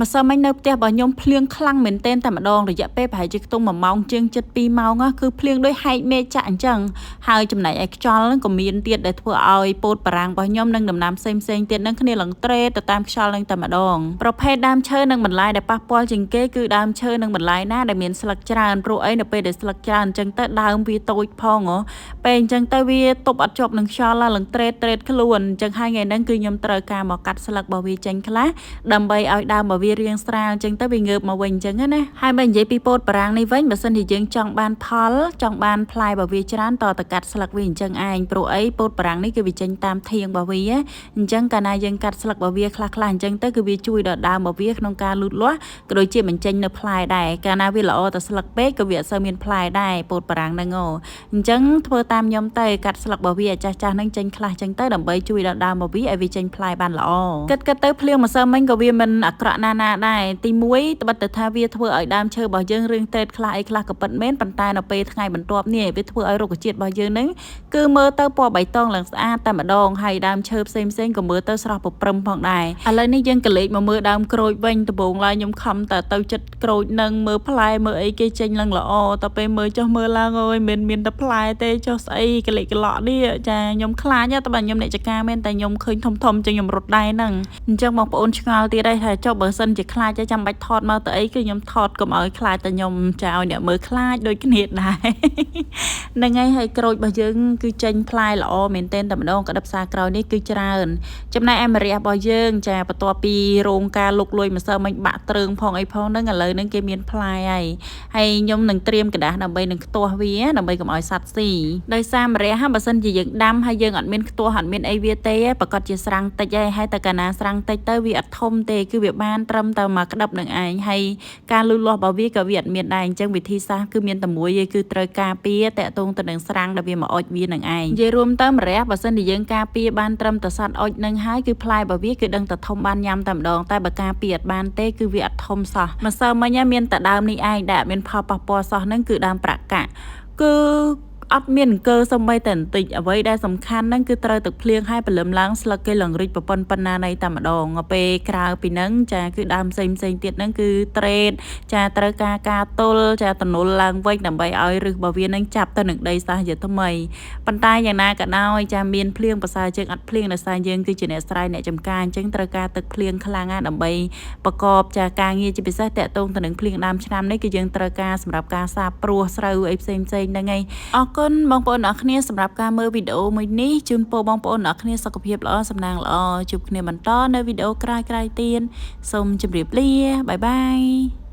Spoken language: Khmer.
ម្សិលមិញនៅផ្ទះរបស់ខ្ញុំភ្លៀងខ្លាំងមែនទែនតែម្ដងរយៈពេលប្រហែលជាខ្ទង់1ម៉ោងជាងជិត2ម៉ោងគឺភ្លៀងដូចហែកមេឃចាក់អញ្ចឹងហើយចំណែកឯខ្យល់ហ្នឹងក៏មានទៀតដែលធ្វើឲ្យពោតបារាំងរបស់ខ្ញុំនិងដំណាំផ្សេងទៀតហ្នឹងគ្នាឡើងត្រេទៅតាមខ្យល់ហ្នឹងតែម្ដងប្រភេទដើមឈើនិងបន្លែដែលប៉ះពាល់ជាងគេគឺដើមឈើនិងបន្លែណាដែលមានស្លឹកច្រើនព្រោះអីនៅពេលដែលស្លឹកច្រើនអញ្ចឹងទៅដើមវាតូចផងពេលអញ្ចឹងទៅវាទប់អត់ជាប់នឹងខ្យល់ឡើងត្រេតខ្លួនអញ្ចឹងហើយថ្ងៃហ្នឹងគឺខ្ញុំត្រូវការមកកាត់ស្លឹករបស់វាចេញខ្លះដើម្បីឲ្យដើមរបស់វារាងស្រាលអញ្ចឹងទៅវាងើបមកវិញអញ្ចឹងណាហើយបើនិយាយពីពោតបារាំងនេះវិញបើសិនជាយើងចង់បានផលចង់បានផ្លែរបស់វាច្រើនតទៅកាត់ស្លឹកវាអញ្ចឹងឯងព្រោះអីពោតបារាំងនេះគឺវាចេញតាមធាងរបស់វាអញ្ចឹងកាលណាយើងកាត់ស្លឹករបស់វាខ្លះអញ្ចឹងទៅគឺវាជួយដល់ដើមរបស់វាក្នុងការលូតលាស់ក៏ដូចជាបញ្ចេញនៅផ្លែដែរកាលណាវាល្អតែស្លឹកពេកក៏វាអត់សូវមានផ្លែដែរពោតបារាំងហ្នឹងអញ្ចឹងធ្វើតាមខ្ញុំទៅកាត់ស្លឹករបស់វាឲ្យចាស់ហ្នឹងចេញខ្លះអញ្ចឹងទៅដើម្បីជួយដល់ដើមរបស់វាឲ្យវាចេញផ្លែបានល្អគិតទៅភ្លៀងម្សិលមិញក៏វាមិនអាក្រក់ណាដែរទី1ត្បិតទៅថាវាធ្វើឲ្យដើមឈើរបស់យើងរឿងត្រេតខ្លះអីខ្លះក៏ពិតមែនប៉ុន្តែនៅពេលថ្ងៃបន្ទាប់នេះវាធ្វើឲ្យរុក្ខជាតិរបស់យើងហ្នឹងគឺមើលទៅពណ៌បៃតងឡើងស្អាតតែម្ដងហើយដើមឈើផ្សេងក៏មើលទៅស្រស់ប្រព្រឹមផងដែរឥឡូវនេះយើងក៏លេចមកមើលដើមក្រូចវិញដំបូងឡើយខ្ញុំខំតែទៅចិត្តក្រូចនឹងមើលផ្លែមើលអីគេចេញឡើងល្អតែពេលមើលចុះមើលឡើងអើយមិនមានតែផ្លែទេចុះស្អីកលេចកឡក់នេះចាខ្ញុំខ្លាចតែបើខ្ញុំអ្នកចការមែនតែខ្ញុំឃើញធំចឹងខ្ញុំរត់ដែរហ្នឹងអញ្ចឹងបងប្អូនឆ្ងល់ទៀតហើយថាចុះបើសិនជាខ្លាចចាំបាច់ថតមកទៅអីគឺខ្ញុំថតកុំឲ្យខ្លាចតែខ្ញុំចាឲ្យអ្នកមើលខ្លាចដូចគ្នាដែរហ្នឹងហើយក្រូចរបស់យើងគឺចេញផ្លែល្អមែនទែនតែម្ដងក្តឹបសារក្រោយនេះគឺច្រើនចំណែកឯម្រះរបស់យើងចាបន្ទាប់ពីរោងការលុកលុយម្សិលមិញបាក់ត្រើងផងអីផងហ្នឹងឥឡូវហ្នឹងគេមានផ្លែហើយខ្ញុំនឹងត្រៀមกระดาษដើម្បីនឹងខ្ទាស់វាដើម្បីកុំឲ្យសត្វស៊ីដោយសារម្រះបើសិនជាយើងដាំហើយយើងអត់មានខ្ទាស់អត់មានអីវាទេប្រកាសជាស្រាំងតិចហើយតែកាលណាស្រាំងតិចទៅវាអត់ធំទេគឺវាបានត្រឹមតែមកក្តឹបនឹងឯងហើយការលូតលាស់របស់វាក៏វាអត់មានដែរអញ្ចឹងវិធីសាស្ត្រគឺមានតែមួយគឺត្រូវការពារតាក់ទងទៅនឹងស្រាំងដែលវាមកអុចវានឹងឯងនិយាយរួមទៅម្រះបើសិនជាយើងការពារបានត្រឹមតែសត្វអុចនឹងហើយគឺផ្លែរបស់វាគឺដឹងតែធំបានញ៉ាំតែម្ដងតែបើការពារអត់បានទេគឺវាអត់ធំសោះម្សិលមិញមានតែដើមនេះឯងដែលអត់មានផលប៉ះពាល់សោះហ្នឹងគឺដើមប្រាក់កាក់គឺអត់មានអង្គើសំបីតែបន្តិចអ្វីដែលសំខាន់ហ្នឹងគឺត្រូវទឹកភ្លៀងឲ្យព្រលឹមឡើងស្លឹកគេឡើងរីកប៉ុណ្ណានៃតែម្ដងពេលក្រៅពីហ្នឹងចាគឺដើមផ្សេងទៀតហ្នឹងគឺត្រេតចាត្រូវការទល់ចាតំណុលឡើងវិញដើម្បីឲ្យឫសរបស់វាហ្នឹងចាប់ទៅនឹងដីសាសជាថ្មីប៉ុន្តែយ៉ាងណាក៏ដោយចាមានភ្លៀងប្រសើរជាងអត់ភ្លៀងដោយសារយើងគឺជាអ្នកស្រែអ្នកចម្ការអញ្ចឹងត្រូវការទឹកភ្លៀងខ្លាំងណាស់ដើម្បីប្រកបចាការងារជាពិសេសតាក់ទងទៅនឹងភ្លៀងដើមឆ្នាំនេះគឺយើងត្រូវការសម្រាប់ការសាបព្រោះស្រូវអីផ្សេងហ្នឹងឯងអរគុណបងប្អូនអ្នកគ្នាសម្រាប់ការមើលវីដេអូមួយនេះជូនពរបងប្អូនអ្នកគ្នាសុខភាពល្អសំណាងល្អជួបគ្នាបន្តនៅវីដេអូក្រោយទៀតសូមជម្រាបលាបាយ